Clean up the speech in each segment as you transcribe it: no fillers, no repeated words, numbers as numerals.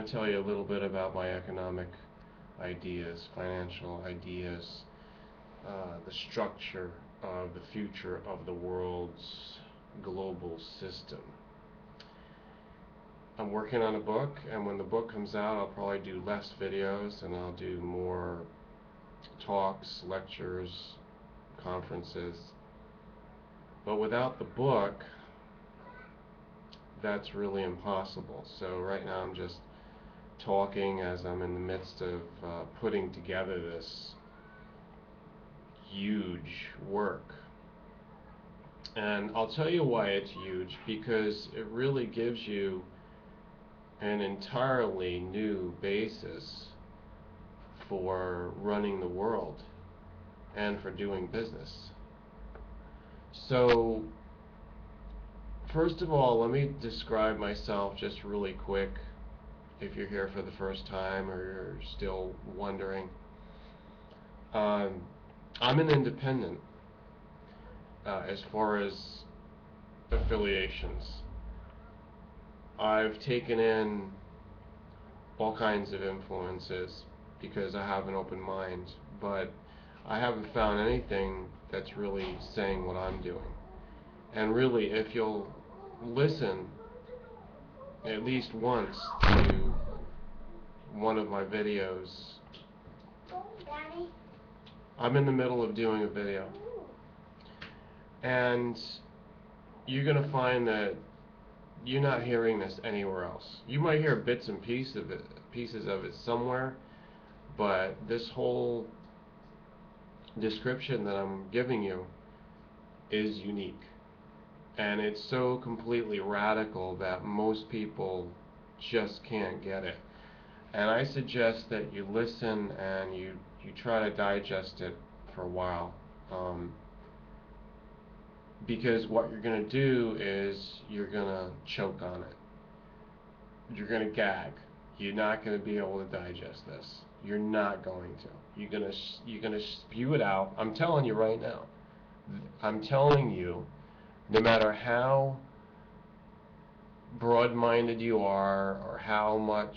to tell you a little bit about my economic ideas, financial ideas, the structure of the future of the world's global system. I'm working on a book, and when the book comes out, I'll probably do less videos and I'll do more talks, lectures, conferences. But without the book, that's really impossible. So right now I'm just talking as I'm in the midst of putting together this huge work. And I'll tell you why it's huge, because it really gives you an entirely new basis for running the world and for doing business. So first of all, let me describe myself just really quick, if you're here for the first time or you're still wondering. I'm an independent as far as affiliations. I've taken in all kinds of influences because I have an open mind, but I haven't found anything that's really saying what I'm doing. And really, if you'll listen at least once to one of my videos, I'm in the middle of doing a video, and you're going to find that you're not hearing this anywhere else. You might hear bits and pieces of it somewhere, but this whole description that I'm giving you is unique. And it's so completely radical that most people just can't get it. And I suggest that you listen and you try to digest it for a while. Because what you're going to do is you're going to choke on it. You're going to gag. You're not going to be able to digest this. You're not going to. You're going to spew it out. I'm telling you right now. I'm telling you, no matter how broad-minded you are or how much,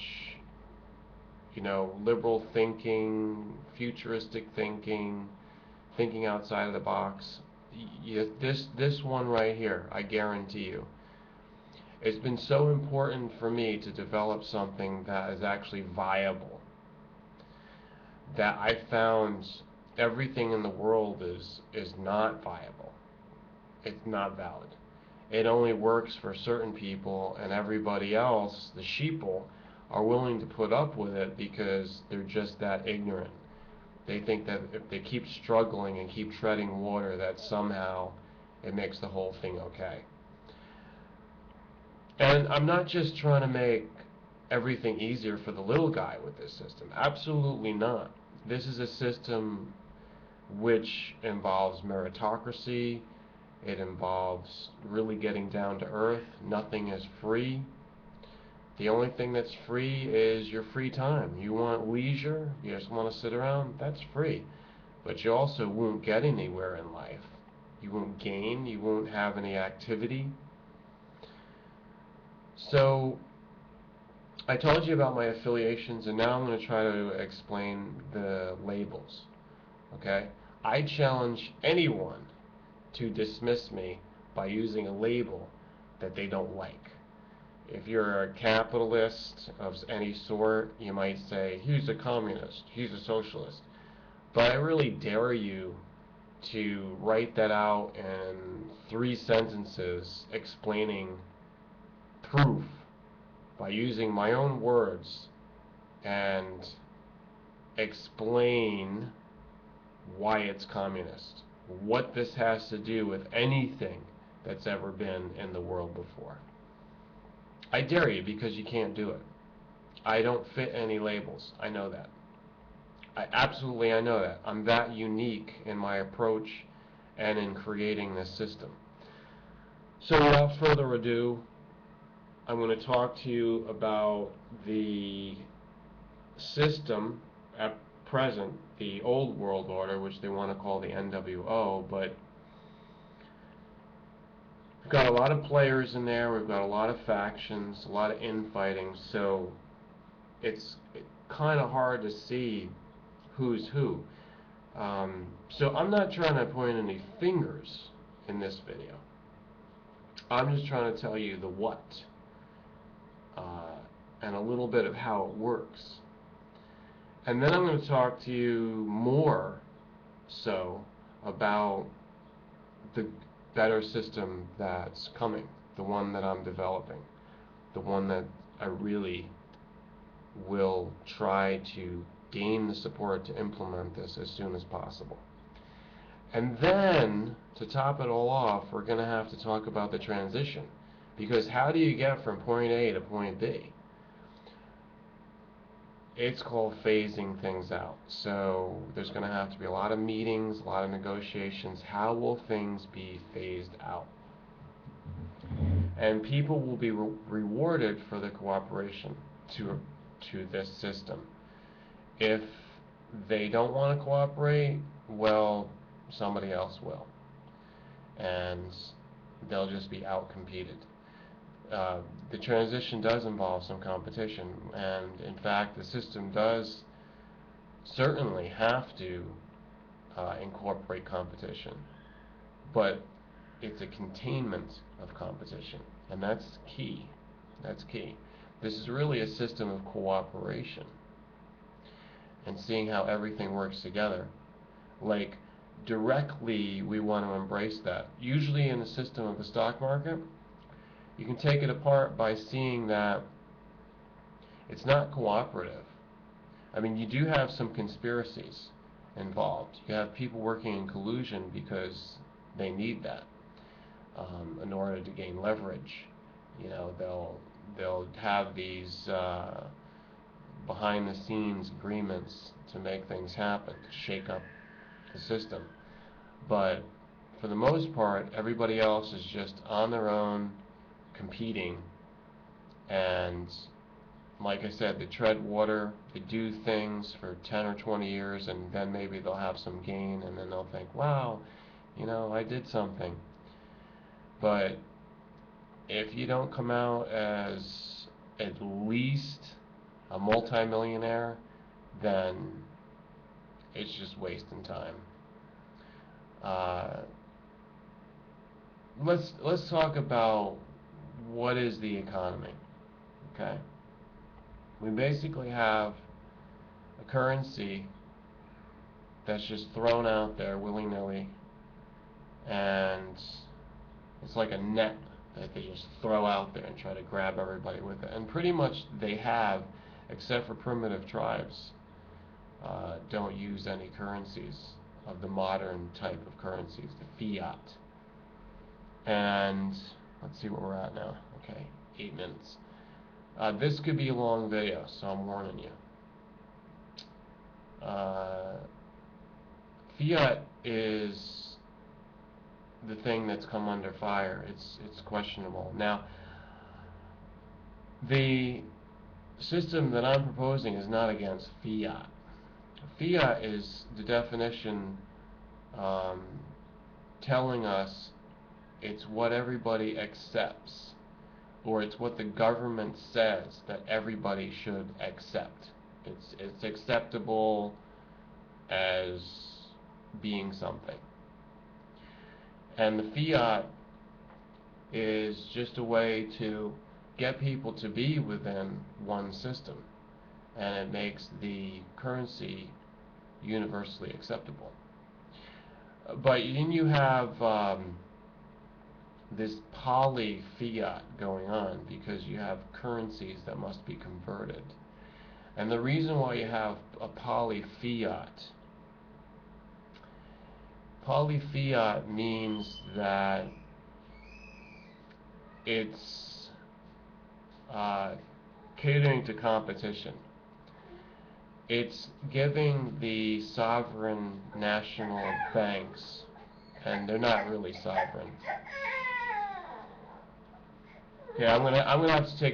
liberal thinking, futuristic thinking, thinking outside of the box, this one right here, I guarantee you, it's been so important for me to develop something that is actually viable, that I found everything in the world is not viable. It's not valid. It only works for certain people, and everybody else, the sheeple, are willing to put up with it because they're just that ignorant. They think that if they keep struggling and keep treading water, that somehow it makes the whole thing okay. And I'm not just trying to make everything easier for the little guy with this system. Absolutely not. This is a system which involves meritocracy. It involves really getting down to earth. Nothing is free. The only thing that's free is your free time. You want leisure, you just want to sit around, that's free. But you also won't get anywhere in life. You won't gain, you won't have any activity. So, I told you about my affiliations, and now I'm going to try to explain the labels. Okay? I challenge anyone to dismiss me by using a label that they don't like. If you're a capitalist of any sort, you might say, he's a communist, he's a socialist. But I really dare you to write that out in 3 sentences explaining proof by using my own words and explain why it's communist. What this has to do with anything that's ever been in the world before. I dare you, because you can't do it. I don't fit any labels. I know that. I know that. I'm that unique in my approach and in creating this system. So without further ado, I'm going to talk to you about the system at present, the old world order, which they want to call the NWO, but we've got a lot of players in there, we've got a lot of factions, a lot of infighting, so it's kind of hard to see who's who. So I'm not trying to point any fingers in this video. I'm just trying to tell you the what, and a little bit of how it works. And then I'm going to talk to you more so about the better system that's coming, the one that I'm developing, the one that I really will try to gain the support to implement this as soon as possible. And then, to top it all off, we're going to have to talk about the transition. Because how do you get from point A to point B? It's called phasing things out. So there's going to have to be a lot of meetings, a lot of negotiations. How will things be phased out? And people will be rewarded for the cooperation to this system. If they don't want to cooperate, well, somebody else will. And they'll just be out-competed. The transition does involve some competition, and in fact the system does certainly have to incorporate competition, but it's a containment of competition, and that's key. That's key. This is really a system of cooperation and seeing how everything works together. Like, directly we want to embrace that. Usually in the system of the stock market, you can take it apart by seeing that it's not cooperative. I mean, you do have some conspiracies involved. You have people working in collusion because they need that in order to gain leverage. You know, they'll have these behind-the-scenes agreements to make things happen, to shake up the system. But for the most part, everybody else is just on their own, competing, and like I said, they tread water, they do things for 10 or 20 years, and then maybe they'll have some gain, and then they'll think, wow, you know, I did something. But if you don't come out as at least a multimillionaire, then it's just wasting time. Let's talk about what is the economy, okay? We basically have a currency that's just thrown out there willy-nilly, and it's like a net that they just throw out there and try to grab everybody with it. And pretty much they have, except for primitive tribes, don't use any currencies of the modern type of currencies, the fiat. And let's see where we're at now. Okay, 8 minutes. This could be a long video, so I'm warning you. Fiat is the thing that's come under fire. It's questionable. Now, the system that I'm proposing is not against fiat. Fiat is the definition telling us it's what everybody accepts, or it's what the government says that everybody should accept. It's acceptable as being something. And the fiat is just a way to get people to be within one system, and it makes the currency universally acceptable. But then you have this poly-fiat going on, because you have currencies that must be converted. And the reason why you have a poly-fiat means that it's catering to competition. It's giving the sovereign national banks, and they're not really sovereign. Okay, I'm gonna have to take